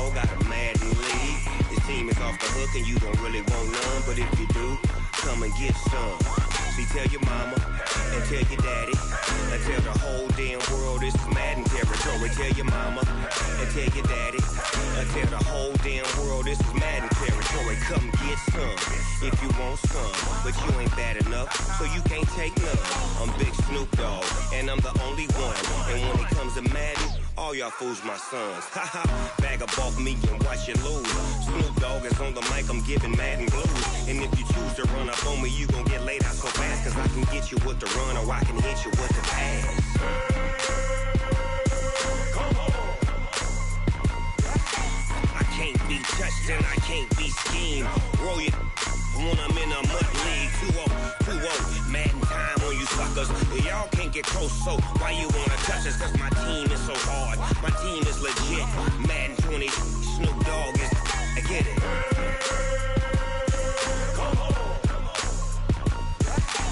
Dogg got a Madden league. His team is off the hook and you don't really want none, but if you do, come and get some. See, tell your mama and tell your daddy and tell the whole damn world this is Madden territory. Tell your mama and tell your daddy and tell the whole damn world this is Madden territory. Come get some if you want some, but you ain't bad enough, so you can't take none. I'm Big Snoop Dogg, and I'm the only one. And when it comes to Madden, all y'all fools my sons. Haha, bag of bulk me and watch you lose. Snoop Dogg is on the mic, I'm giving Madden blues. And if you choose to run up on me, you gon' get laid out so fast, cause I can get you with the run or I can hit you with the pass. Come on. I can't be touched and I can't be schemed. Roll it when I'm in a mud league. 2-0, Madden time on you suckers. Y'all can't get close, so why you wanna touch us? Cause my team is so hard, my team is legit. Madden 20, Snoop Dogg is, I get it. Come on.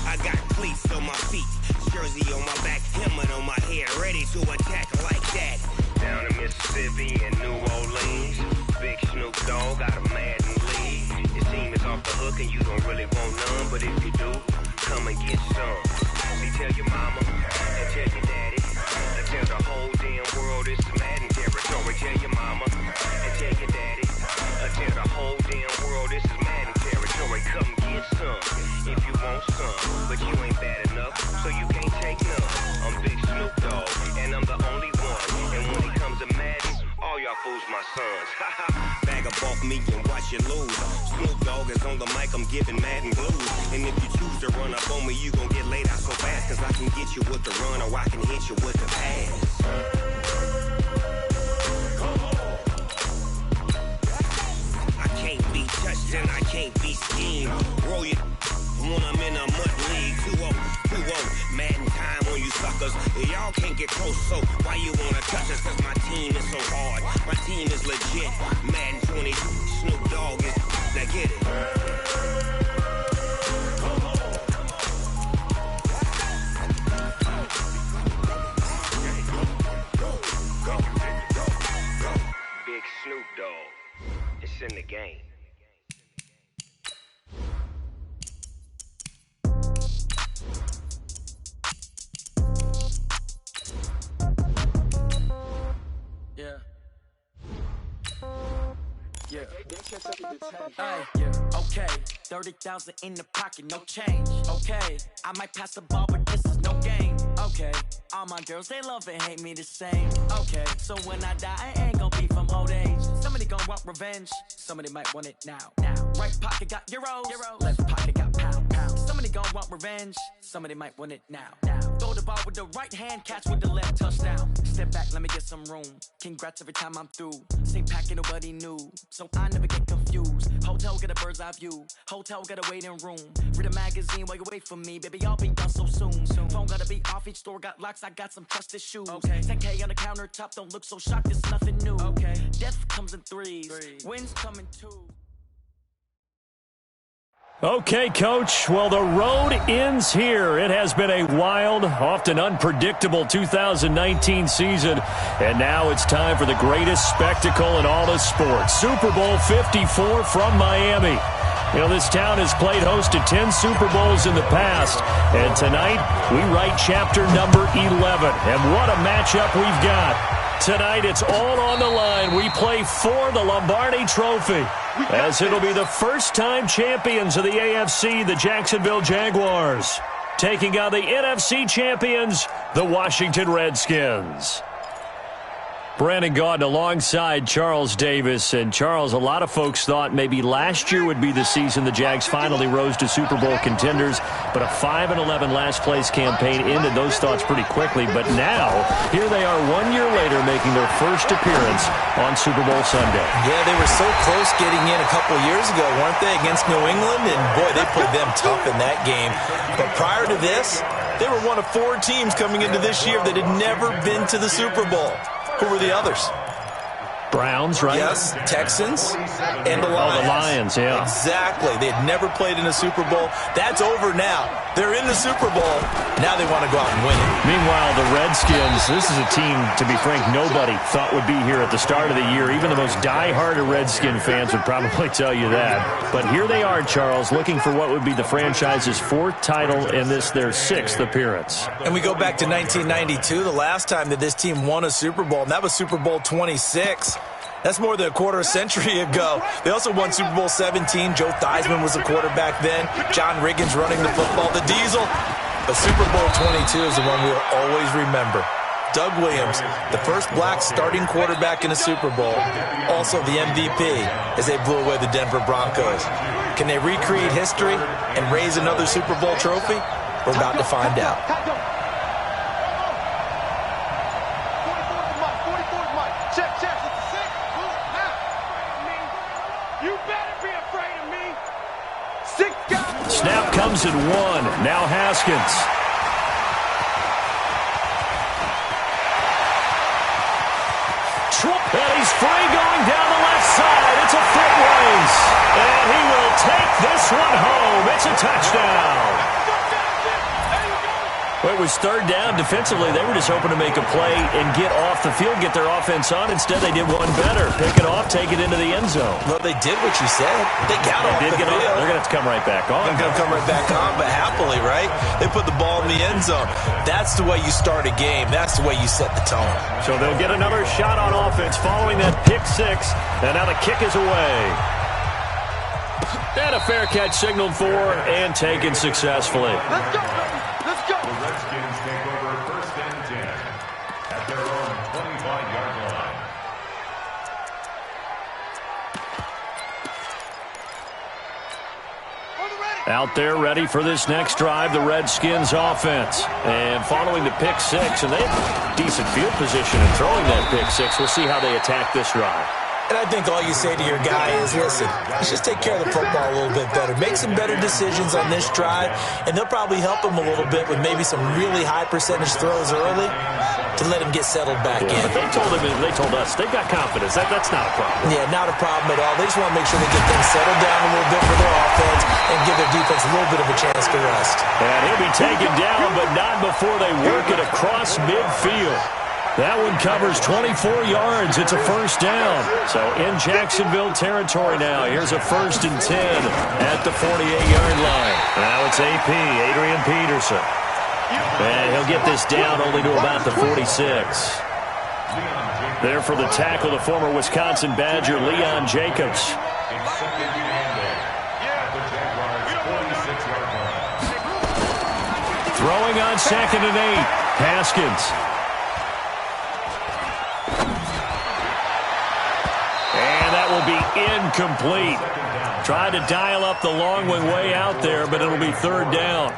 I got cleats on my feet, jersey on my back, helmet on my head, ready to attack like that. Down in Mississippi and New Orleans, Big Snoop Dogg got a Madden league. Your team is off the hook and you don't really want none, but if you do, come and get some. See, tell your mama and tell your daddy and tell the whole damn world this is Madden territory. Tell your mama and tell your daddy and tell the whole damn world this is Madden territory. Come get some if you want some, but you ain't bad enough, so you can't take none. I'm Big Snoop Dogg, and I'm the only one. And when it comes to Madden, all y'all fools my sons. Bag of bulk me and watch you lose. Snoop Dogg is on the mic, I'm giving Madden blues. And if you choose to run up on me, you gon' get laid out so fast, cause I can get you with the run or I can hit you with the pass. Come on. I can't be touched and I can't be schemed. Roll it when I'm in a mud league. 2-0, Madden time on you suckers. Y'all can't get close, so why you wanna touch us? Cause my team is so hard, my team is legit. Madden 20, Snoop Dogg is, now get it. Big Snoop Dogg, it's in the game. Yeah. Yeah. Okay. 30,000 in the pocket, no change. Okay. I might pass the ball, but this is no game. Okay. All my girls, they love and hate me the same. Okay. So when I die, I ain't gonna be from old age. Somebody gonna want revenge. Somebody might want it now. Right pocket got euros. Left pocket got pounds. Somebody gonna want revenge. Somebody might want it now. Throw the ball with the right hand, catch with the left, touchdown. Step back, let me get some room. Congrats every time I'm through. Same packet, nobody knew. So I never get confused. Hotel get a bird's eye view. Hotel got a waiting room. Read a magazine while you wait for me. Baby, I'll be done so soon. Phone gotta be off, each store got locks. I got some trusted shoes. Okay. 10K on the countertop, don't look so shocked. It's nothing new. Okay. Death comes in threes. Wins come in two. Okay, Coach. Well, the road ends here. It has been a wild, often unpredictable 2019 season. And now it's time for the greatest spectacle in all of sports. Super Bowl 54 from Miami. You know, this town has played host to 10 Super Bowls in the past. And tonight, we write chapter number 11. And what a matchup we've got. Tonight, it's all on the line. We play for the Lombardi Trophy, as it'll be the first-time champions of the AFC, the Jacksonville Jaguars, taking on the NFC champions, the Washington Redskins. Brandon Gaudin alongside Charles Davis. And, Charles, a lot of folks thought maybe last year would be the season the Jags finally rose to Super Bowl contenders, but a 5-11 last-place campaign ended those thoughts pretty quickly. But now, here they are 1 year later making their first appearance on Super Bowl Sunday. Yeah, they were so close getting in a couple years ago, weren't they, against New England? And, boy, they played them tough in that game. But prior to this, they were one of 4 teams coming into this year that had never been to the Super Bowl. Who were the others? Browns, right? Yes, Texans and the Lions. Oh, the Lions, yeah. Exactly. They had never played in a Super Bowl. That's over now. They're in the Super Bowl. Now they want to go out and win it. Meanwhile, the Redskins, this is a team, to be frank, nobody thought would be here at the start of the year. Even the most diehard of Redskin fans would probably tell you that. But here they are, Charles, looking for what would be the franchise's 4th title and this their 6th appearance. And we go back to 1992, the last time that this team won a Super Bowl, and that was Super Bowl 26. That's more than a quarter century ago. They also won Super Bowl 17. Joe Theismann was the quarterback then. John Riggins running the football. The Diesel. But Super Bowl 22 is the one we'll always remember. Doug Williams, the first black starting quarterback in a Super Bowl. Also the MVP as they blew away the Denver Broncos. Can they recreate history and raise another Super Bowl trophy? We're about to find out. Snap comes at 1. Now Haskins. And he's free going down the left side. It's a foot race. And he will take this one home. It's a touchdown. Well, it was 3rd down. Defensively, they were just hoping to make a play and get off the field, get their offense on. Instead, they did one better. Pick it off, take it into the end zone. Well, they did what you said. They got off the field. They're going to have to come right back on. They're going to come right back on, but happily, right? They put the ball in the end zone. That's the way you start a game. That's the way you set the tone. So they'll get another shot on offense following that pick 6. And now the kick is away. And a fair catch signaled for and taken successfully. Let's go, baby. Let's go. The Redskins take over 1st and 10 at their own 25-yard line. Out there ready for this next drive, the Redskins offense. And following the pick 6, and they have decent field position in throwing that pick 6. We'll see how they attack this drive. And I think all you say to your guy is, listen, let's just take care of the football a little bit better. Make some better decisions on this drive, and they'll probably help him a little bit with maybe some really high percentage throws early to let him get settled back in. But they told us they've got confidence. That's not a problem. Yeah, not a problem at all. They just want to make sure they get things settled down a little bit for their offense and give their defense a little bit of a chance to rest. And he'll be taken down, but not before they work it across midfield. That one covers 24 yards. It's a 1st down. So in Jacksonville territory now. Here's a 1st and 10 at the 48-yard line. Now it's AP, Adrian Peterson. And he'll get this down only to about the 46. There for the tackle, the former Wisconsin Badger, Leon Jacobs. Throwing on 2nd and 8. Haskins. Will be incomplete. Tried to dial up the long one way out there, but it'll be 3rd down.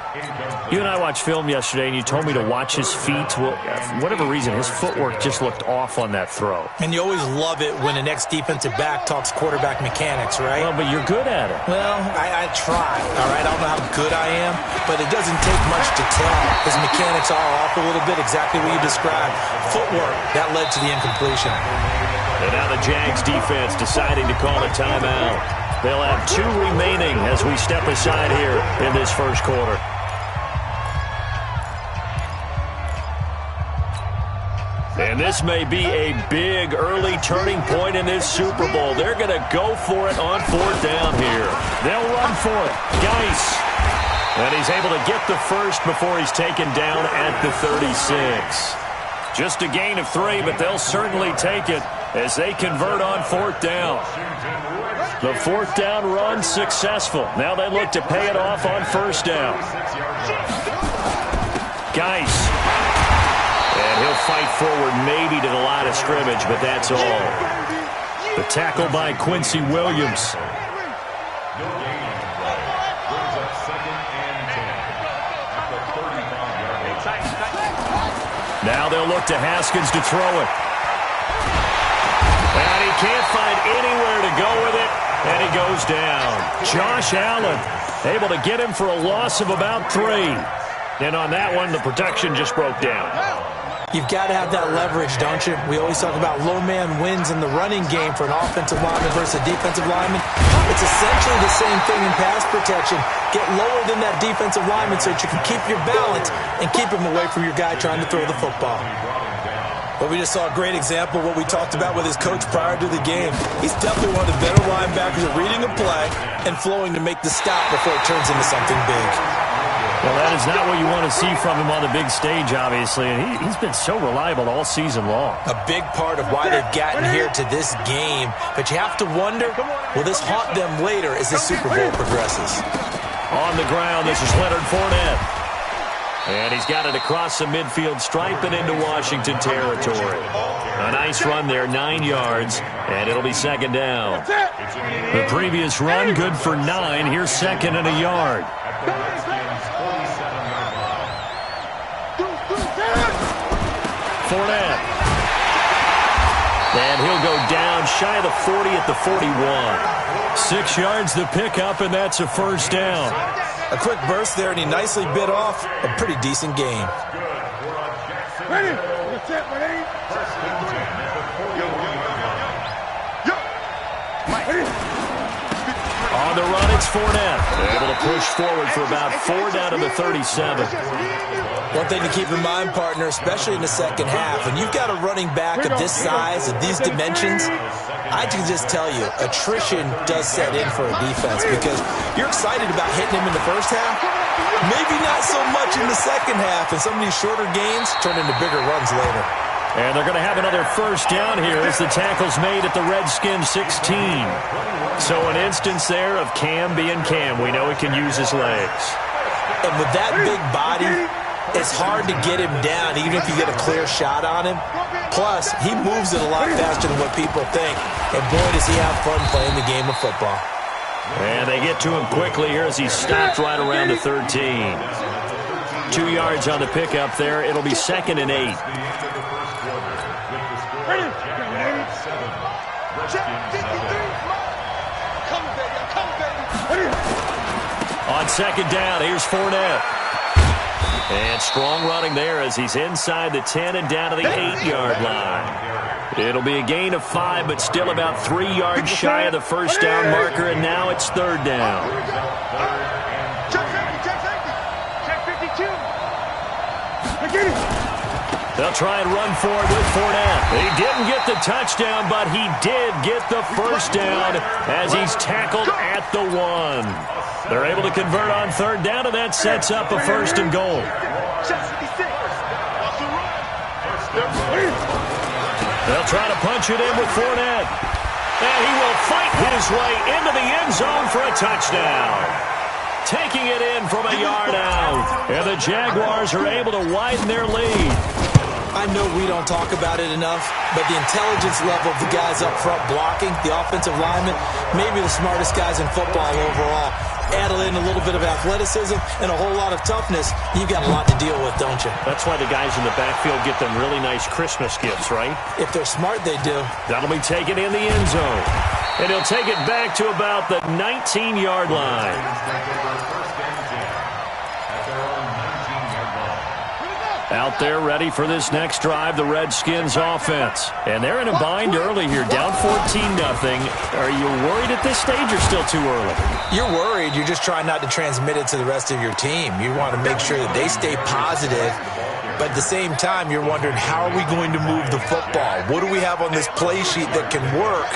You and I watched film yesterday, and you told me to watch his feet. Well, for whatever reason, his footwork just looked off on that throw. And you always love it when an ex-defensive back talks quarterback mechanics, right? Well, but you're good at it. Well, I try, all right? I don't know how good I am, but it doesn't take much to tell. His mechanics are off a little bit, exactly what you described. Footwork, that led to the incompletion. And now the Jags defense deciding to call a timeout. They'll have 2 remaining as we step aside here in this 1st quarter. And this may be a big early turning point in this Super Bowl. They're going to go for it on 4th down here. They'll run for it. Geis. And he's able to get the 1st before he's taken down at the 36. Just a gain of 3, but they'll certainly take it as they convert on 4th down. The 4th down run successful. Now they look to pay it off on 1st down. Geis. And he'll fight forward maybe to the line of scrimmage, but that's all. The tackle by Quincy Williams. Now they'll look to Haskins to throw it. And he can't find anywhere to go with it, and he goes down. Josh Allen able to get him for a loss of about 3. And on that one, the protection just broke down. You've got to have that leverage, don't you? We always talk about low man wins in the running game for an offensive lineman versus a defensive lineman. It's essentially the same thing in pass protection. Get lower than that defensive lineman so that you can keep your balance and keep him away from your guy trying to throw the football. But we just saw a great example of what we talked about with his coach prior to the game. He's definitely one of the better linebackers at reading a play and flowing to make the stop before it turns into something big. Well, that is not what you want to see from him on the big stage, obviously, and he's been so reliable all season long. A big part of why they've gotten here to this game, but you have to wonder, will this haunt them later as the Super Bowl progresses? On the ground, this is Leonard Fournette. And he's got it across the midfield stripe and into Washington territory. A nice run there, 9 yards, and it'll be second down. The previous run, good for 9. Here's second and a yard. Fournette. And he'll go down shy of the 40 at the 41. 6 yards the pickup, and that's a first down. A quick burst there, and he nicely bit off a pretty decent gain. On the run, it's Fournette. Able to push forward for about 4 down to the 37. One thing to keep in mind, partner, especially in the second half, when you've got a running back of this size, of these dimensions, I can just tell you, attrition does set in for a defense because you're excited about hitting him in the first half. Maybe not so much in the second half, and some of these shorter gains turn into bigger runs later. And they're going to have another first down here as the tackle's made at the Redskins 16. So an instance there of Cam being Cam. We know he can use his legs. And with that big body, it's hard to get him down even if you get a clear shot on him. Plus, he moves it a lot faster than what people think. And boy, does he have fun playing the game of football. And they get to him quickly here as he's stopped right around the 13. 2 yards on the pickup there. It'll be second and 8. On second down, here's Fournette. And strong running there as he's inside the 10 and down to the 8-yard line. It'll be a gain of 5, but still about 3 yards shy of the first down marker, and now it's third down. They'll try and run for it with Fournette. He didn't get the touchdown, but he did get the first down as he's tackled at the 1. They're able to convert on third down, and that sets up a first and goal. They'll try to punch it in with Fournette. And he will fight his way into the end zone for a touchdown. Taking it in from a yard out. And the Jaguars are able to widen their lead. I know we don't talk about it enough, but the intelligence level of the guys up front blocking, the offensive linemen, maybe the smartest guys in football overall. Add in a little bit of athleticism and a whole lot of toughness, you've got a lot to deal with, don't you? That's why the guys in the backfield get them really nice Christmas gifts, right? If they're smart, they do. That'll be taken in the end zone. And he'll take it back to about the 19-yard line. Out there ready for this next drive, the Redskins offense. And they're in a bind early here, down 14-0. Are you worried at this stage or still too early? You're worried. You're just trying not to transmit it to the rest of your team. You want to make sure that they stay positive. But at the same time, you're wondering, how are we going to move the football? What do we have on this play sheet that can work?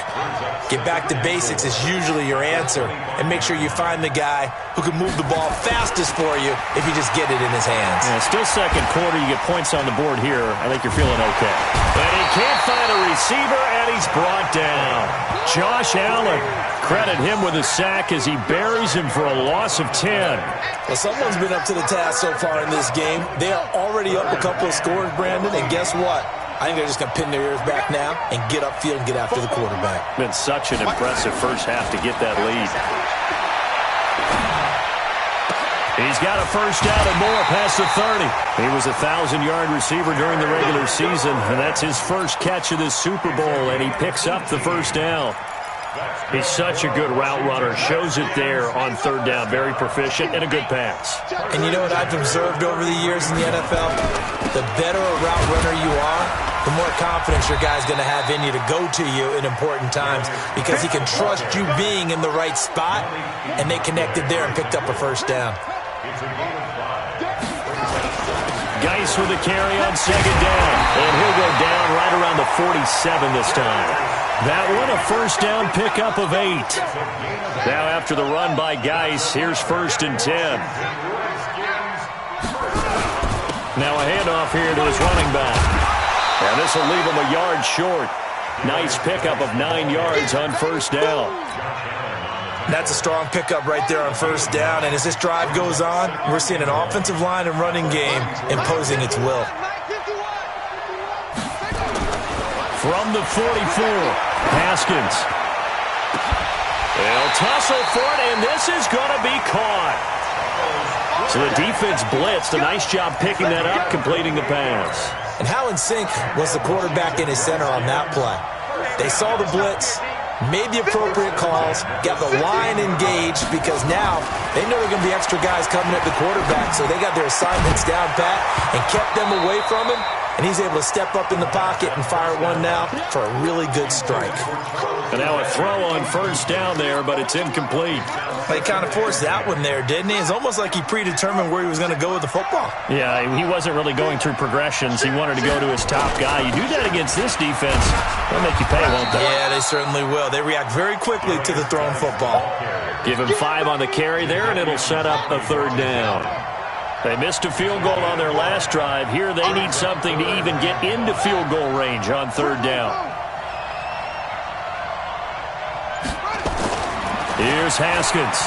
Get back to basics is usually your answer. And make sure you find the guy who can move the ball fastest for you if you just get it in his hands. Yeah, still second quarter. You get points on the board here. I think you're feeling okay. And he can't find a receiver, and he's brought down. Josh Allen. Credit him with a sack as he buries him for a loss of 10. Well, someone's been up to the task so far in this game. They are already up a couple of scores, Brandon, and guess what? I think they're just going to pin their ears back now and get upfield and get after the quarterback. Been such an impressive first half to get that lead. He's got a first down and more past the 30. He was a 1,000-yard receiver during the regular season, and that's his first catch of this Super Bowl, and he picks up the first down. He's such a good route runner. Shows it there on third down. Very proficient and a good pass. And you know what I've observed over the years in the NFL? The better a route runner you are, the more confidence your guy's going to have in you to go to you in important times because he can trust you being in the right spot, and they connected there and picked up a first down. Geis with a carry on second down, and he'll go down right around the 47 this time. That one a first down pickup of 8. Now after the run by Geis, here's 1st and 10. Now a handoff here to his running back. And this will leave him a yard short. Nice pickup of 9 yards on first down. That's a strong pickup right there on first down. And as this drive goes on, we're seeing an offensive line and running game imposing its will. From the 44, Haskins. They'll tussle for it, and this is going to be caught. So the defense blitzed. A nice job picking that up, completing the pass. And how in sync was the quarterback in his center on that play? They saw the blitz, made the appropriate calls, got the line engaged because now they know there are going to be extra guys coming at the quarterback, so they got their assignments down pat and kept them away from him, and he's able to step up in the pocket and fire one now for a really good strike. And now a throw on first down there, but it's incomplete. He kind of forced that one there, didn't he? It's almost like he predetermined where he was going to go with the football. Yeah, he wasn't really going through progressions. He wanted to go to his top guy. You do that against this defense, they'll make you pay, won't they? Yeah, they certainly will. They react very quickly to the thrown football. Give him 5 on the carry there, and it'll set up a third down. They missed a field goal on their last drive. Here they need something to even get into field goal range on third down. Here's Haskins.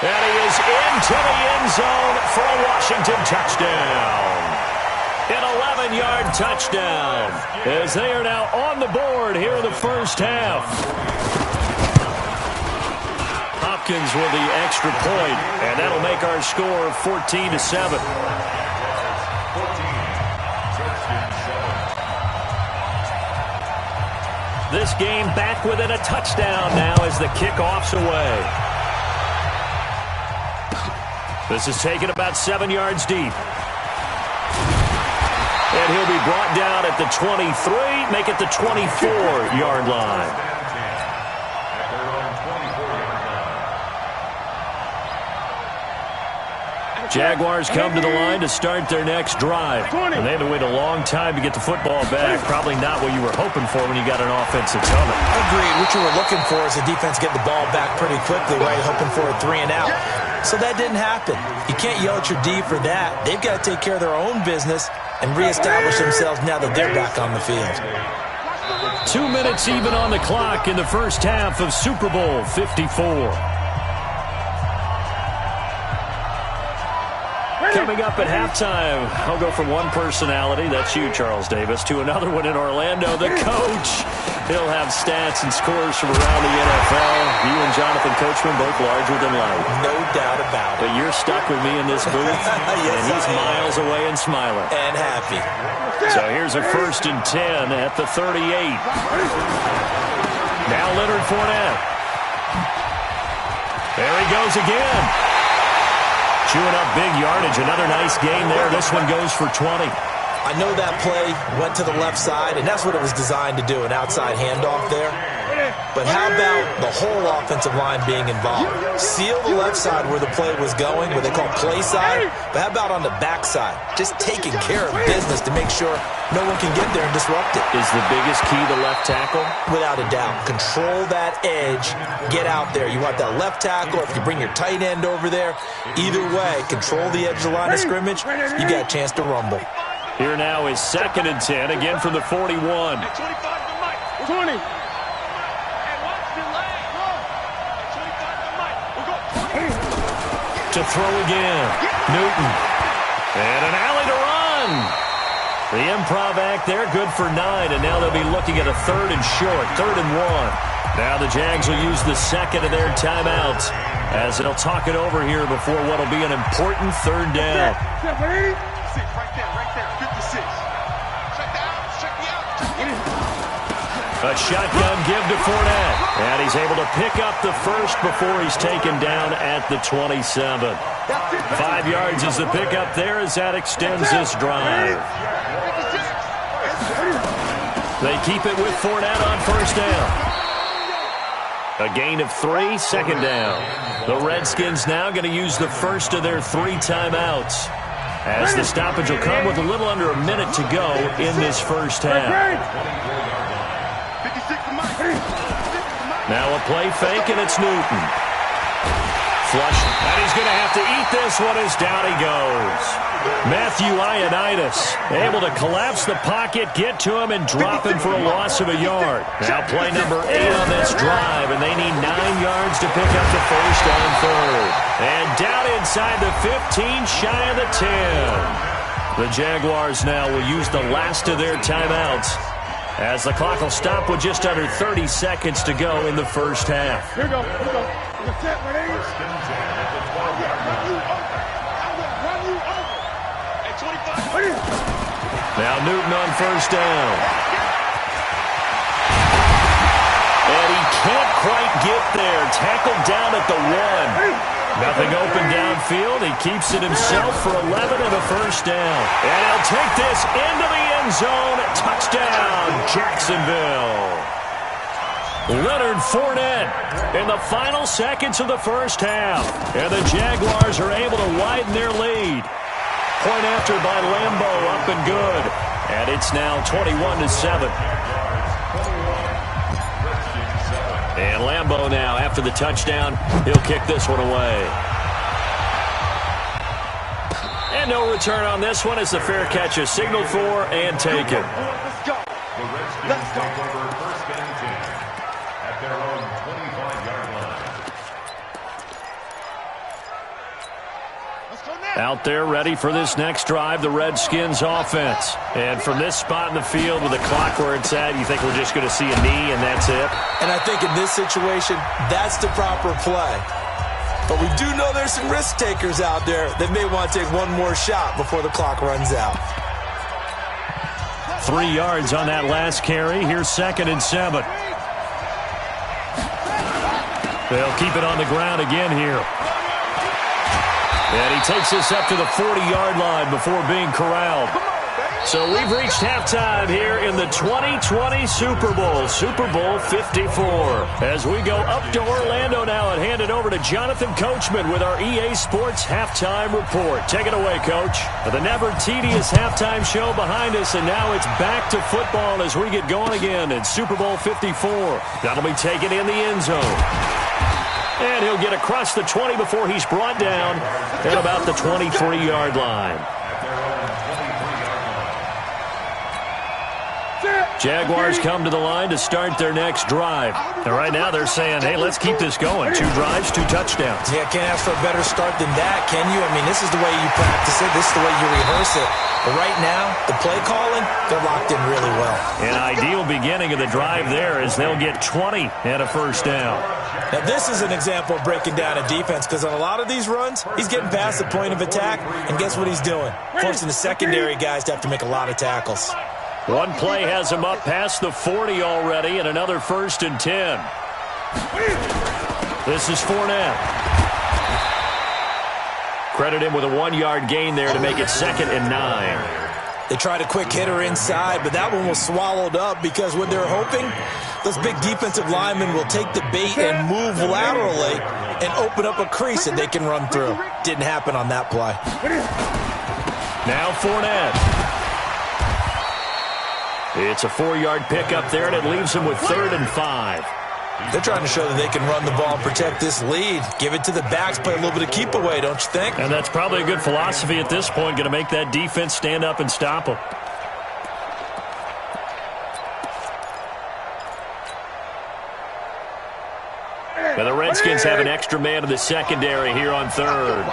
And he is into the end zone for a Washington touchdown. An 11-yard touchdown as they are now on the board here in the first half. Hopkins with the extra point, and that'll make our score 14-7. This game back within a touchdown now as the kickoff's away. This is taken about 7 yards deep. And he'll be brought down at the 23, make it the 24-yard line. Jaguars come to the line to start their next drive. And they had to wait a long time to get the football back. Probably not what you were hoping for when you got an offense that's coming. Agreed. What you were looking for is the defense get the ball back pretty quickly, right? Hoping for a 3 and out. So that didn't happen. You can't yell at your D for that. They've got to take care of their own business and reestablish themselves now that they're back on the field. 2 minutes even on the clock in the first half of Super Bowl 54. Coming up at halftime, I'll go from one personality, that's you, Charles Davis, to another one in Orlando, the coach. He'll have stats and scores from around the NFL. You and Jonathan Coachman both larger than life. No doubt about it. But you're stuck with me in this booth, yes, and he's miles away and smiling. And happy. So here's a 1st and 10 at the 38. Now Leonard Fournette. There he goes again. Chewing up big yardage. Another nice gain there. This one goes for 20. I know that play went to the left side, and that's what it was designed to do, an outside handoff there. But how about the whole offensive line being involved? Seal the left side where the play was going, what they call play side. But how about on the back side? Just taking care of business to make sure no one can get there and disrupt it. Is the biggest key the left tackle? Without a doubt. Control that edge. Get out there. You want that left tackle. If you bring your tight end over there, either way, control the edge of the line of scrimmage. You got a chance to rumble. Here now is 2nd and 10, again from the 41. 20. To throw again. Newton. And an alley to run. The improv act there, good for 9, and now they'll be looking at a 3rd and short, 3rd and 1. Now the Jags will use the second of their timeouts as they'll talk it over here before what will be an important 3rd down. Right there. 56. Check the out. Check the out. A shotgun give to Fournette. And he's able to pick up the first before he's taken down at the 27. 5 yards is the pickup there as that extends this drive. They keep it with Fournette on first down. A gain of 3, second down. The Redskins now going to use the first of their 3 timeouts, as the stoppage will come with a little under a minute to go in this first half. Now a play fake, and it's Newton. Flush, and he's going to have to eat this one as down he goes. Matthew Ioannidis able to collapse the pocket, get to him, and drop him for a loss of a yard. Now play number 8 on this drive, and they need 9 yards to pick up the first on third. And down inside the 15, shy of the 10. The Jaguars now will use the last of their timeouts, as the clock will stop with just under 30 seconds to go in the first half. Here we go. Here we go. Now Newton on first down. And he can't quite get there. Tackled down at the 1. Nothing open downfield. He keeps it himself for 11 and a first down. And he'll take this into the end zone. Touchdown, Jacksonville. Leonard Fournette in the final seconds of the first half. And the Jaguars are able to widen their lead. Point after by Lambeau, up and good. And it's now 21-7. And Lambeau now, after the touchdown, he'll kick this one away. And no return on this one as the fair catch is signaled for and taken. Let's go. The Redskins take over first and 10 at their own 25-yard line. Out there ready for this next drive, the Redskins offense. And from this spot in the field with the clock where it's at, you think we're just going to see a knee and that's it? And I think in this situation, that's the proper play. But we do know there's some risk takers out there that may want to take one more shot before the clock runs out. 3 yards on that last carry. Here's 2nd and 7. They'll keep it on the ground again here. And he takes this up to the 40-yard line before being corralled. So we've reached halftime here in the 2020 Super Bowl, Super Bowl 54. As we go up to Orlando now and hand it over to Jonathan Coachman with our EA Sports Halftime Report. Take it away, Coach. The never tedious halftime show behind us, and now it's back to football as we get going again in Super Bowl 54. That'll be taken in the end zone. And he'll get across the 20 before he's brought down at about the 23-yard line. Jaguars come to the line to start their next drive. And right now they're saying, hey, let's keep this going. 2 drives, 2 touchdowns. Yeah, can't ask for a better start than that, can you? I mean, this is the way you practice it. This is the way you rehearse it. But right now, the play calling, they're locked in really well. An ideal beginning of the drive there as they'll get 20 and a first down. Now, this is an example of breaking down a defense because on a lot of these runs, he's getting past the point of attack, and guess what he's doing? Forcing the secondary guys to have to make a lot of tackles. One play has him up past the 40 already, and another 1st and 10. This is Fournette. Credit him with a 1-yard gain there to make it 2nd and 9. They tried a quick hitter inside, but that one was swallowed up because what they're hoping, those big defensive linemen will take the bait and move laterally and open up a crease that they can run through. Didn't happen on that play. Now Fournette. It's a 4-yard pickup there, and it leaves him with 3rd and 5. They're trying to show that they can run the ball and protect this lead. Give it to the backs, play a little bit of keep away, don't you think? And that's probably a good philosophy at this point, going to make that defense stand up and stop them. And the Redskins have an extra man in the secondary here on 3rd.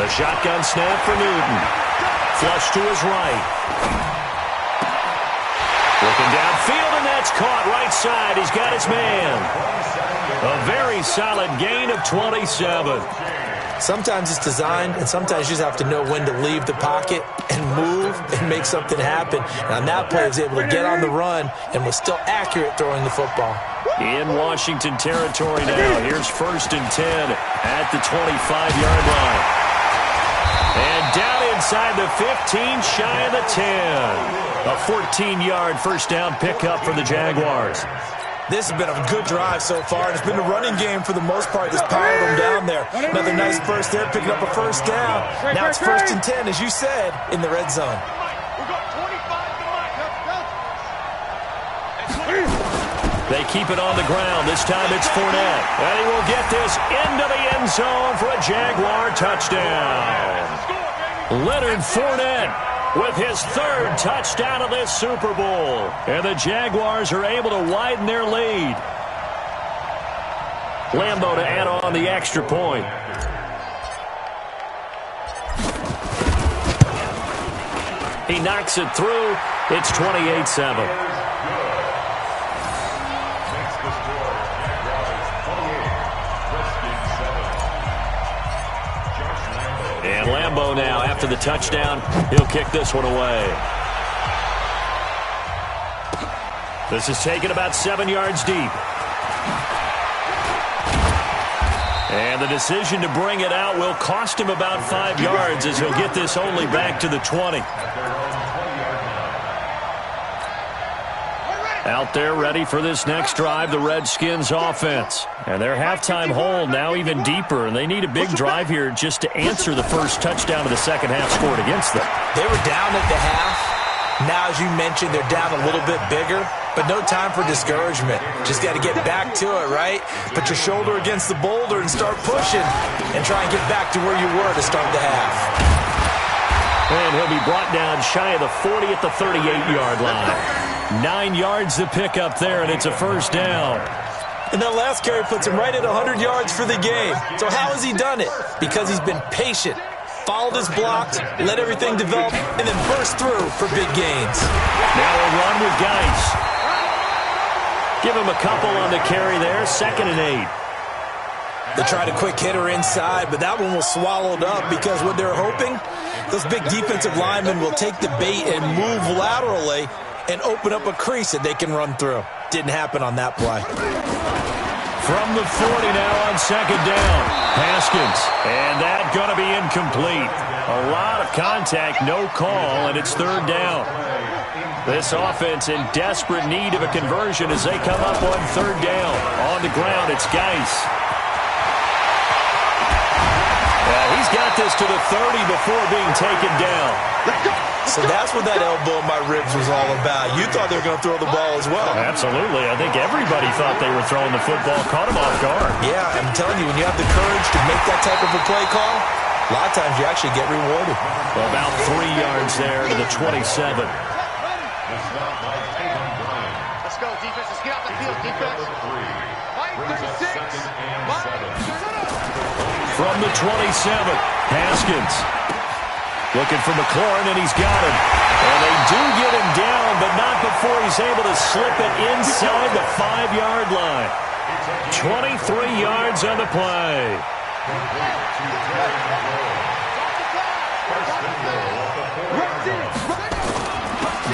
A shotgun snap for Newton. Flush to his right. Looking downfield, and that's caught right side. He's got his man. A very solid gain of 27. Sometimes it's designed, and sometimes you just have to know when to leave the pocket and move and make something happen. And on that play, he was able to get on the run and was still accurate throwing the football. In Washington territory now. Here's 1st and 10 at the 25-yard line. And down inside the 15, shy of the 10. A 14-yard first down pickup for the Jaguars. This has been a good drive so far. It's been the running game for the most part that's powered them down there. Another nice burst there, picking up a first down. Now it's 1st and 10, as you said, in the red zone. They keep it on the ground. This time it's Fournette. And he will get this into the end zone for a Jaguar touchdown. Leonard Fournette with his 3rd touchdown of this Super Bowl. And the Jaguars are able to widen their lead. Lambeau to add on the extra point. He knocks it through. It's 28-7. And Lambeau now, after the touchdown, he'll kick this one away. This is taken about 7 yards deep. And the decision to bring it out will cost him about 5 yards as he'll get this only back to the 20. Out there ready for this next drive, the Redskins offense. And their halftime hole now even deeper, and they need a big drive here just to answer the first touchdown of the second half scored against them. They were down at the half. Now, as you mentioned, they're down a little bit bigger, but no time for discouragement. Just got to get back to it, right? Put your shoulder against the boulder and start pushing and try and get back to where you were to start the half. And he'll be brought down shy of the 40 at the 38-yard line. 9 yards to pick up there, and it's a first down. And that last carry puts him right at 100 yards for the game. So how has he done it? Because he's been patient, followed his blocks, let everything develop, and then burst through for big gains. Now a run with Geis. Give him a couple on the carry there, 2nd and 8. They tried a quick hitter inside, but that one was swallowed up because what they're hoping, those big defensive linemen will take the bait and move laterally and open up a crease that they can run through. Didn't happen on that play. From the 40 now on 2nd down. Haskins. And that going to be incomplete. A lot of contact, no call, and it's 3rd down. This offense in desperate need of a conversion as they come up on 3rd down. On the ground, it's Geis. He's got this to the 30 before being taken down. So that's what that elbow in my ribs was all about. You thought they were going to throw the ball as well. Absolutely. I think everybody thought they were throwing the football. Caught him off guard. Yeah, I'm telling you, when you have the courage to make that type of a play call, a lot of times you actually get rewarded. Well, about 3 yards there to the 27. Let's go, defense. Let's get out the field, defense. 36. From the 27, Haskins. Looking for McLaurin, and he's got him. And they do get him down, but not before he's able to slip it inside the 5-yard line. 23 yards on the play.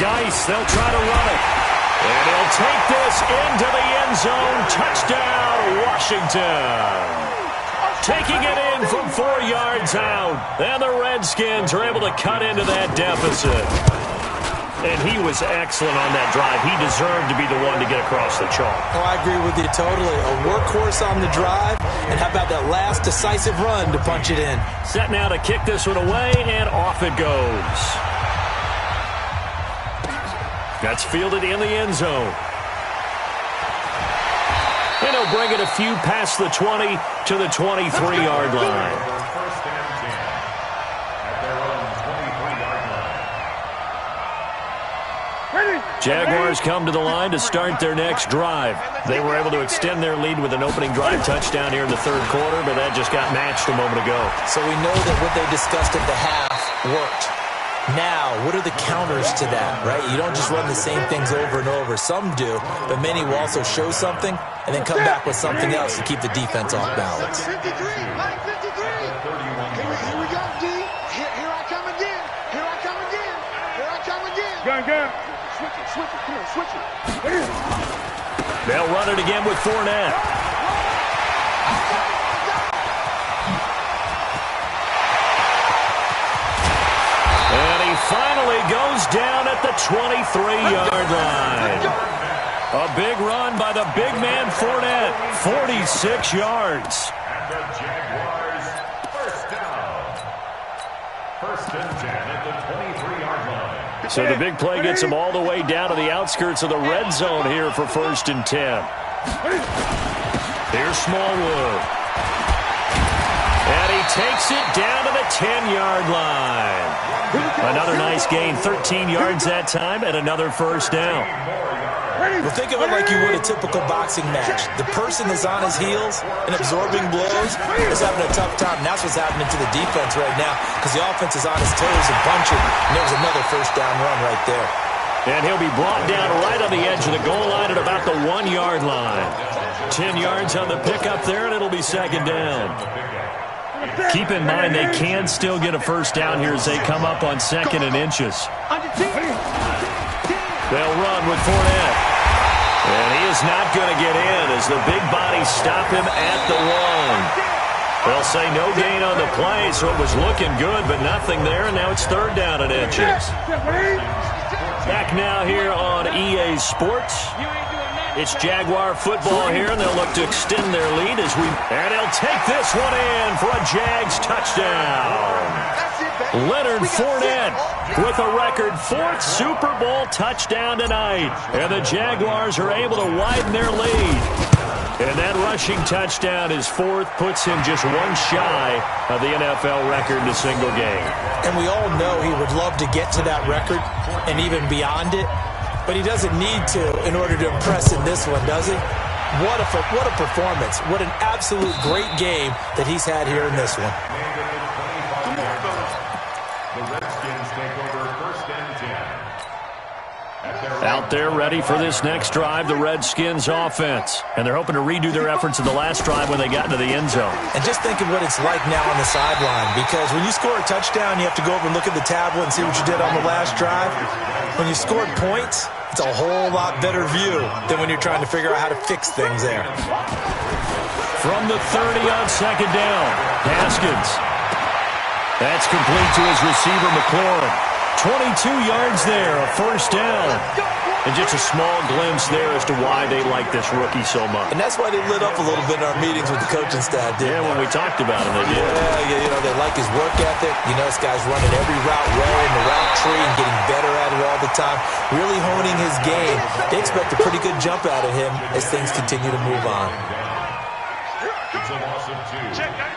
Geis, they'll try to run it. And he'll take this into the end zone. Touchdown, Washington. Taking it in from 4 yards out. And the Redskins are able to cut into that deficit. And he was excellent on that drive. He deserved to be the one to get across the chalk. Oh, I agree with you totally. A workhorse on the drive. And how about that last decisive run to punch it in? Set now to kick this one away, and off it goes. That's fielded in the end zone. And he'll bring it a few past the 20 to the 23-yard line. Jaguars come to the line to start their next drive. They were able to extend their lead with an opening drive touchdown here in the 3rd quarter, but that just got matched a moment ago. So we know that what they discussed at the half worked. Now, what are the counters to that, right? You don't just run the same things over and over. Some do, but many will also show something and then come back with something else to keep the defense off balance. Gun. Switch it. Come on, switch it. They'll run it again with Fournette. And he finally goes down at the 23-yard line. A big run by the big man Fournette. 46 yards. And the Jaguars, first down. First and 10 at the 23-yard line. So the big play gets him all the way down to the outskirts of the red zone here for first and 10. Here's Smallwood. And he takes it down to the 10-yard line. Another nice gain, 13 yards that time, and another first down. Well, think of it like you would a typical boxing match. The person is on his heels and absorbing blows is having a tough time. And that's what's happening to the defense right now because the offense is on his toes and punching. And there was another first down run right there. And he'll be brought down right on the edge of the goal line at about the 1-yard line. 10 yards on the pickup there, and it'll be second down. Keep in mind they can still get a first down here as they come up on second and inches. They'll run with Fournette. And he is not going to get in as the big bodies stop him at the 1. They'll say no gain on the play, so it was looking good, but nothing there, and now it's third down and inches. Back now here on EA Sports. It's Jaguar football here, and they'll look to extend their lead and they'll take this one in for a Jags touchdown. Leonard Fournette with a record 4th Super Bowl touchdown tonight, and the Jaguars are able to widen their lead. And that rushing touchdown, his 4th, puts him just one shy of the NFL record in a single game. And we all know he would love to get to that record and even beyond it, but he doesn't need to in order to impress in this one, does he? What a performance. What an absolute great game that he's had here in this one. The Redskins take over first and 10. Out there ready for this next drive, the Redskins offense. And they're hoping to redo their efforts in the last drive when they got into the end zone. And just think of what it's like now on the sideline, because when you score a touchdown, you have to go over and look at the tablet and see what you did on the last drive. When you scored points, it's a whole lot better view than when you're trying to figure out how to fix things there. From the 30 on second down, Haskins. That's complete to his receiver, McLaurin. 22 yards there, a first down. And just a small glimpse there as to why they like this rookie so much. And that's why they lit up a little bit in our meetings with the coaching staff, didn't when we talked about him, they did. Yeah, you know, they like his work ethic. You know, this guy's running every route well in the route tree and getting better at it all the time. Really honing his game. They expect a pretty good jump out of him as things continue to move on. It's a loss of 2.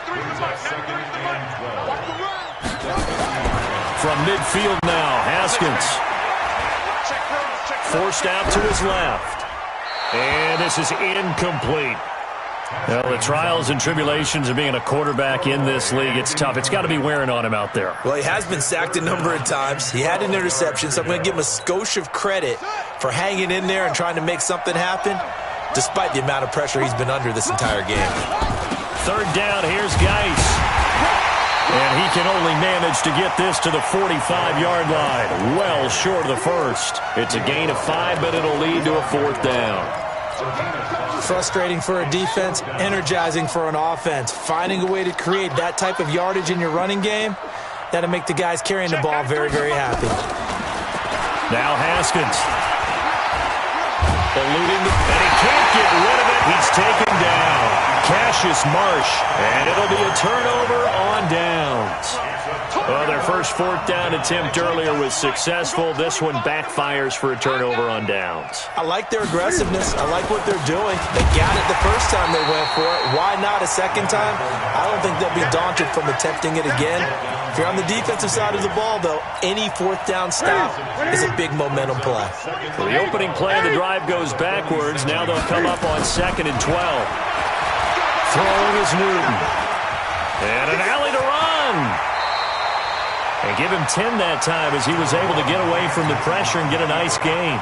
Brings up second and 12. From midfield now, Haskins. Forced out to his left. And this is incomplete. Well, the trials and tribulations of being a quarterback in this league, it's tough. It's got to be wearing on him out there. Well, he has been sacked a number of times. He had an interception, so I'm going to give him a skosh of credit for hanging in there and trying to make something happen, despite the amount of pressure he's been under this entire game. Third down, here's Geis. And he can only manage to get this to the 45-yard line. Well short of the first. It's a gain of 5, but it'll lead to a fourth down. Frustrating for a defense, energizing for an offense. Finding a way to create that type of yardage in your running game, that'll make the guys carrying the ball very, very happy. Now Haskins. Eluding, and he can't get rid of it. He's taken down. Cassius Marsh, and it'll be a turnover on downs. Well, their first fourth down attempt earlier was successful. This one backfires for a turnover on downs. I like their aggressiveness. I like what they're doing. They got it the first time they went for it. Why not a second time? I don't think they'll be daunted from attempting it again. If you're on the defensive side of the ball, though, any fourth down stop is a big momentum play. Well, the opening play of the drive goes backwards. Now they'll come up on 2nd and 12. Throwing is Newton. And an alley to run. And give him 10 that time as he was able to get away from the pressure and get a nice gain.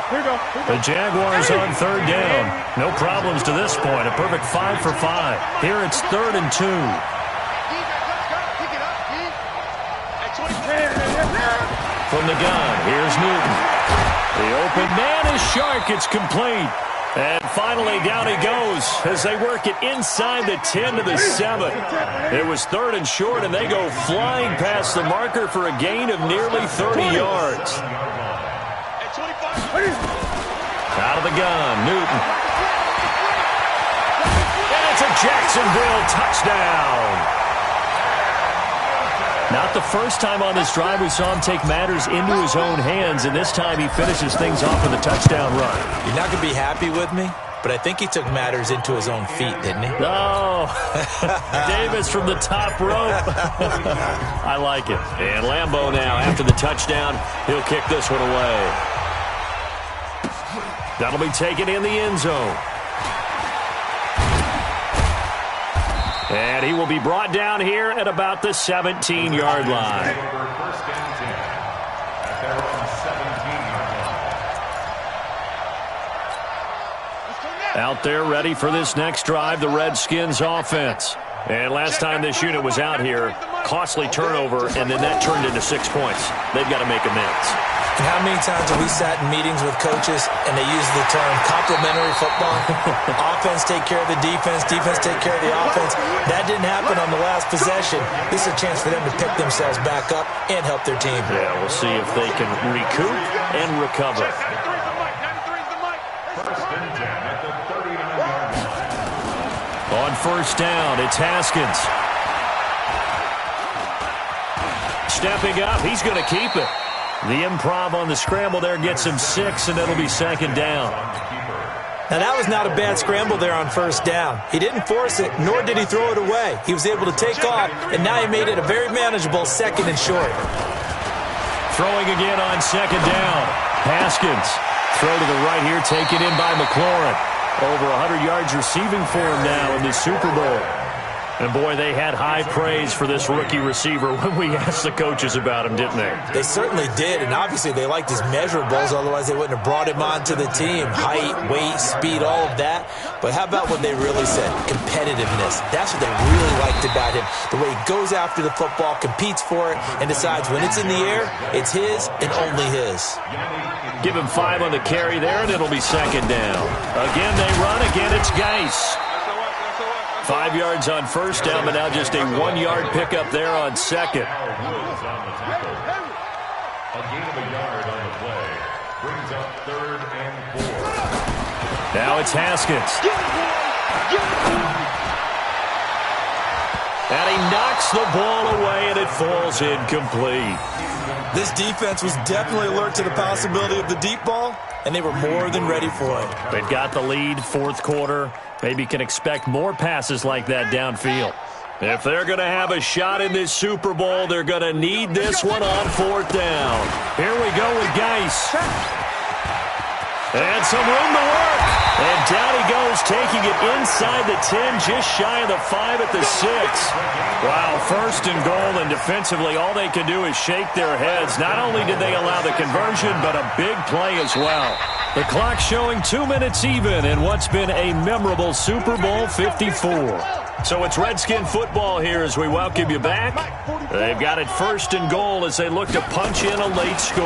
The Jaguars on third down. No problems to this point. A perfect 5 for 5. Here it's 3rd and 2. From the gun, here's Newton. The open man is Shark. It's complete. And finally, down he goes as they work it inside the 10 to the 7. It was 3rd and short, and they go flying past the marker for a gain of nearly 30 yards. Out of the gun, Newton. And it's a Jacksonville touchdown. Not the first time on this drive we saw him take matters into his own hands, and this time he finishes things off with a touchdown run. You're not going to be happy with me, but I think he took matters into his own feet, didn't he? Oh, Davis from the top rope. I like it. And Lambeau now, after the touchdown, he'll kick this one away. That'll be taken in the end zone. And he will be brought down here at about the 17-yard line. Out there ready for this next drive, the Redskins offense. And last time this unit was out here, costly turnover, and then that turned into 6 points. They've got to make amends. And how many times have we sat in meetings with coaches and they use the term complementary football? Offense take care of the defense, defense take care of the offense. That didn't happen on the last possession. This is a chance for them to pick themselves back up and help their team. Yeah, we'll see if they can recoup and recover. On first down, it's Haskins. Stepping up, he's going to keep it. The improv on the scramble there gets him 6, and it'll be 2nd down. Now, that was not a bad scramble there on first down. He didn't force it, nor did he throw it away. He was able to take off, and now he made it a very manageable 2nd and short. Throwing again on 2nd down. Haskins. Throw to the right here, taken in by McLaurin. Over 100 yards receiving for him now in the Super Bowl. And, boy, they had high praise for this rookie receiver when we asked the coaches about him, didn't they? They certainly did, and obviously they liked his measurables, otherwise they wouldn't have brought him onto the team. Height, weight, speed, all of that. But how about what they really said? Competitiveness. That's what they really liked about him. The way he goes after the football, competes for it, and decides when it's in the air, it's his and only his. Give him 5 on the carry there, and it'll be 2nd down. Again, they run. Again, it's Geis. 5 yards on first down, but now just a 1-yard pickup there on 2nd. A gain of a yard on the play brings up 3rd and 4. Now it's Haskins. And he knocks the ball away, and it falls incomplete. This defense was definitely alert to the possibility of the deep ball, and they were more than ready for it. They've got the lead, 4th quarter. Maybe can expect more passes like that downfield. If they're going to have a shot in this Super Bowl, they're going to need this one on 4th down. Here we go with Geis. And some room to work. And down he goes, taking it inside the 10, just shy of the 5 at the 6. Wow, 1st and goal, and defensively all they can do is shake their heads. Not only did they allow the conversion, but a big play as well. The clock showing 2 minutes even in what's been a memorable Super Bowl 54. So it's Redskin football here as we welcome you back. They've got it 1st and goal as they look to punch in a late score.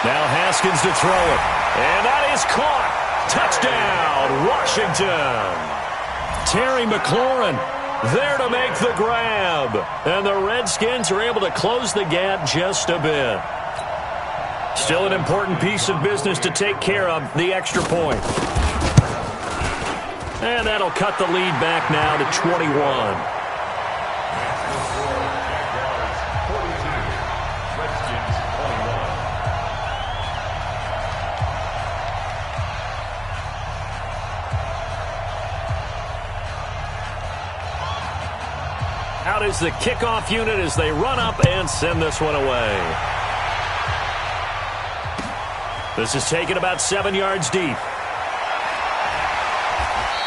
Now Haskins to throw it. And that is caught. Touchdown, Washington. Terry McLaurin there to make the grab. And the Redskins are able to close the gap just a bit. Still an important piece of business to take care of, the extra point. And that'll cut the lead back now to 21. Out is the kickoff unit as they run up and send this one away. This is taken about 7 yards deep.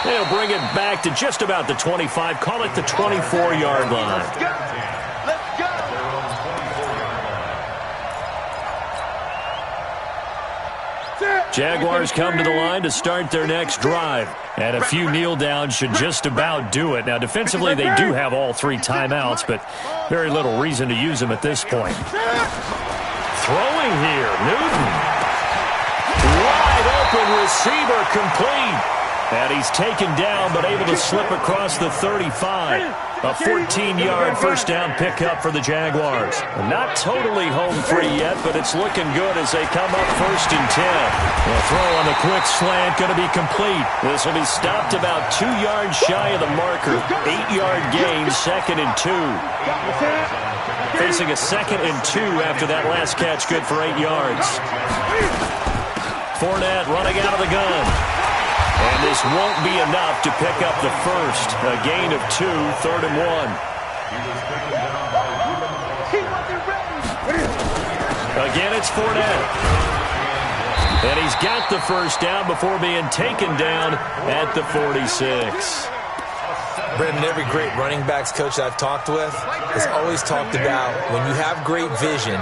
They'll bring it back to just about the 25. Call it the 24-yard line. Let's go. Jaguars come to the line to start their next drive. And a few kneel downs should just about do it. Now, defensively, they do have all 3 timeouts, but very little reason to use them at this point. Throwing here, Newton. receiver complete. And he's taken down but able to slip across the 35. A 14-yard first down pickup for the Jaguars. Not totally home free yet, but it's looking good as they come up 1st and 10. The throw on the quick slant going to be complete. This will be stopped about 2 yards shy of the marker. 8-yard gain, 2nd and 2. Facing a 2nd and 2 after that last catch, good for 8 yards. Fournette running out of the gun. And this won't be enough to pick up the first. A gain of 2, 3rd and 1. Again, it's Fournette. And he's got the first down before being taken down at the 46. Brendan, every great running backs coach that I've talked with has always talked about when you have great vision,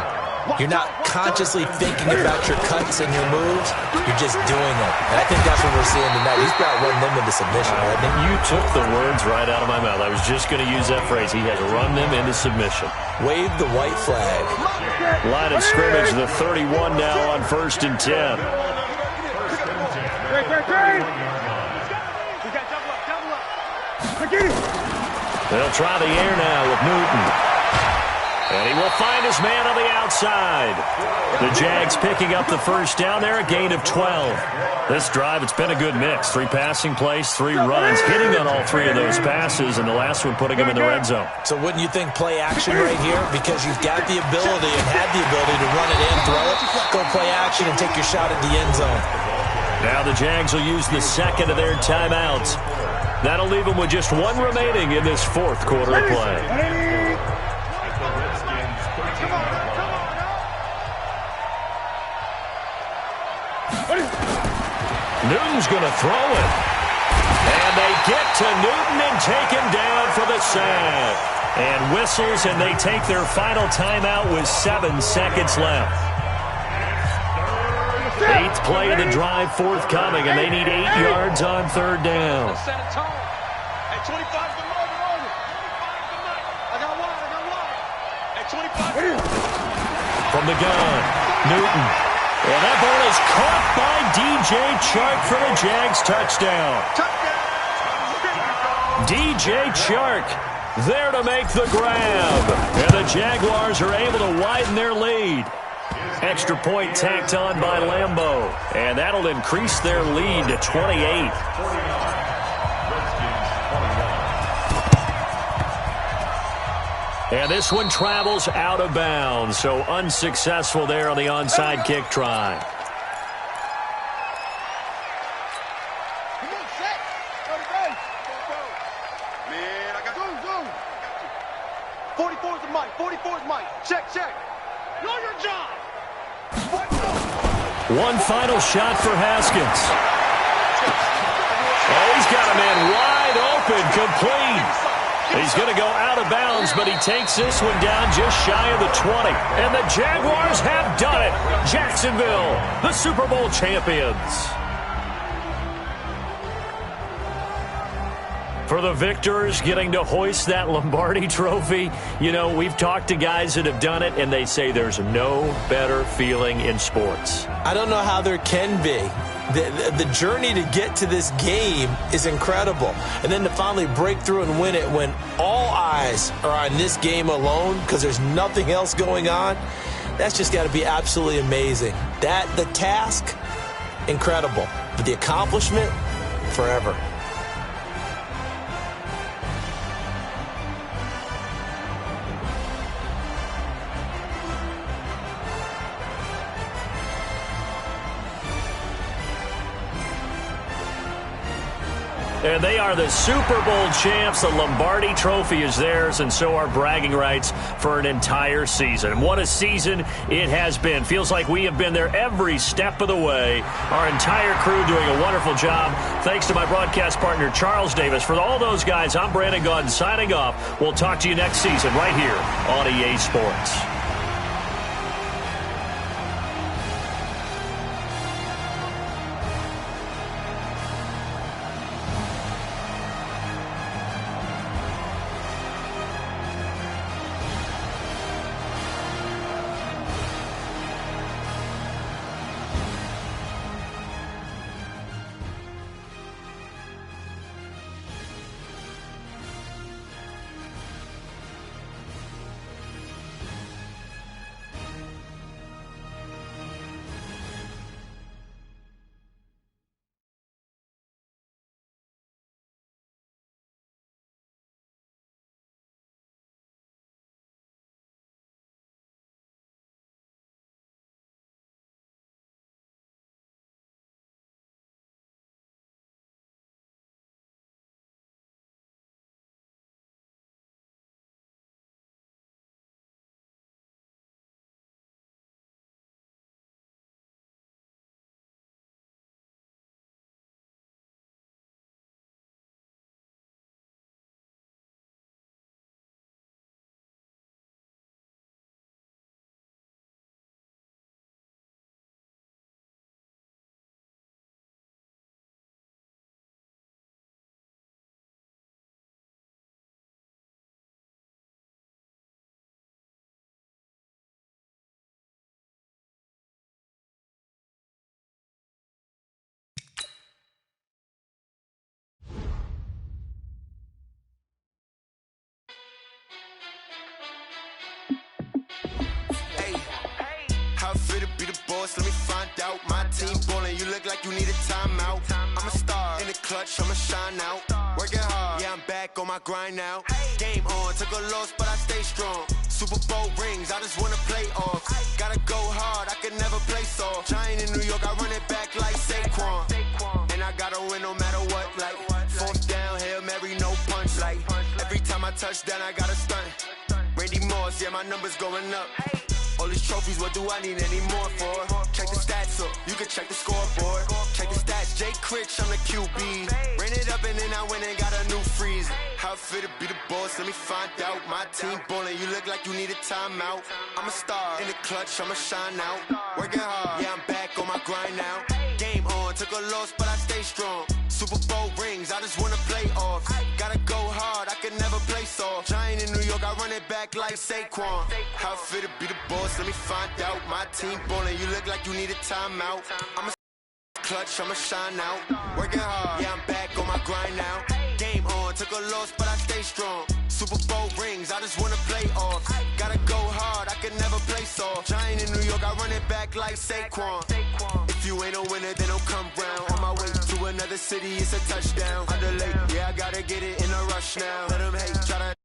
you're not consciously thinking about your cuts and your moves. You're just doing them. And I think that's what we're seeing tonight. He's about running them into submission. You took the words right out of my mouth. I was just going to use that phrase. He has run them into submission. Wave the white flag. Line of scrimmage, the 31 now on 1st and 10. They'll try the air now with Newton. And he will find his man on the outside. The Jags picking up the first down there, a gain of 12. This drive, it's been a good mix. 3 passing plays, 3 runs, hitting on all 3 of those passes, and the last one putting him in the red zone. So wouldn't you think play action right here? Because you've got the ability and had the ability to run it in, throw it, go play action and take your shot at the end zone. Now the Jags will use the second of their timeouts. That'll leave them with just 1 remaining in this 4th quarter of play. Newton's going to throw it. And they get to Newton and take him down for the sack. And whistles, and they take their final timeout with 7 seconds left. 8th play of the drive forthcoming, and they need 8 yards on 3rd down. From the gun, Newton. And that ball is caught by DJ Chark for the Jags touchdown. DJ Chark there to make the grab. And the Jaguars are able to widen their lead. Extra point tacked on by Lambeau. And that'll increase their lead to 28. And this one travels out of bounds, so unsuccessful there on the onside kick try. Man, I got zoom. 44 is the mic. 44 is mic. Check. Know your job. One final shot for Haskins. Oh, he's got a man wide open, complete. He's going to go out of bounds, but he takes this one down just shy of the 20. And the Jaguars have done it. Jacksonville, the Super Bowl champions. For the victors, getting to hoist that Lombardi trophy, you know, we've talked to guys that have done it, and they say there's no better feeling in sports. I don't know how there can be. The journey to get to this game is incredible. And then to finally break through and win it when all eyes are on this game alone because there's nothing else going on, that's just got to be absolutely amazing. The task, incredible. But the accomplishment, forever. And they are the Super Bowl champs. The Lombardi trophy is theirs, and so are bragging rights for an entire season. And what a season it has been. Feels like we have been there every step of the way. Our entire crew doing a wonderful job. Thanks to my broadcast partner, Charles Davis. For all those guys, I'm Brandon Gaudin signing off. We'll talk to you next season right here on EA Sports. How I feel to be the boss, let me find out. My team ballin', you look like you need a timeout. I'm a star, in the clutch, I'ma shine out. Working hard, yeah, I'm back on my grind now. Game on, took a loss, but I stay strong. Super Bowl rings, I just wanna play off. Gotta go hard, I can never play soft. Giant in New York, I run it back like Saquon. And I gotta win no matter what, like fourth down, Hail Mary, no punch. Like every time I touch down, I gotta stunt. Randy Moss, yeah, my numbers going up. All these trophies, what do I need any more for? Check the stats up, you can check the scoreboard. Check the stats, Jay Critch, I'm the QB. Ran it up and then I went and got a new freeze. How I feel to be the boss, let me find out. My team ballin', you look like you need a timeout. I'm a star, in the clutch, I'ma shine out. Working hard, yeah, I'm back on my grind now. Game on, took a loss, but I stay strong. Super Bowl rings, I just wanna play off. Gotta go hard, I can never play soft. Giant in New York, I run it back like Saquon. How I feel to be the boss, let me find out. My team ballin', you look like you need a timeout. I'm a clutch, I'ma shine out. Working hard, yeah, I'm back on my grind now. Game on, took a loss, but I stay strong. Super Bowl rings, I just wanna play off. Gotta go hard, I can never play soft. Giant in New York, I run it back like Saquon. If you ain't a winner, then don't come round. On my way to another city, it's a touchdown. Underlay, yeah, I gotta get it in a rush now. Let them hate, try to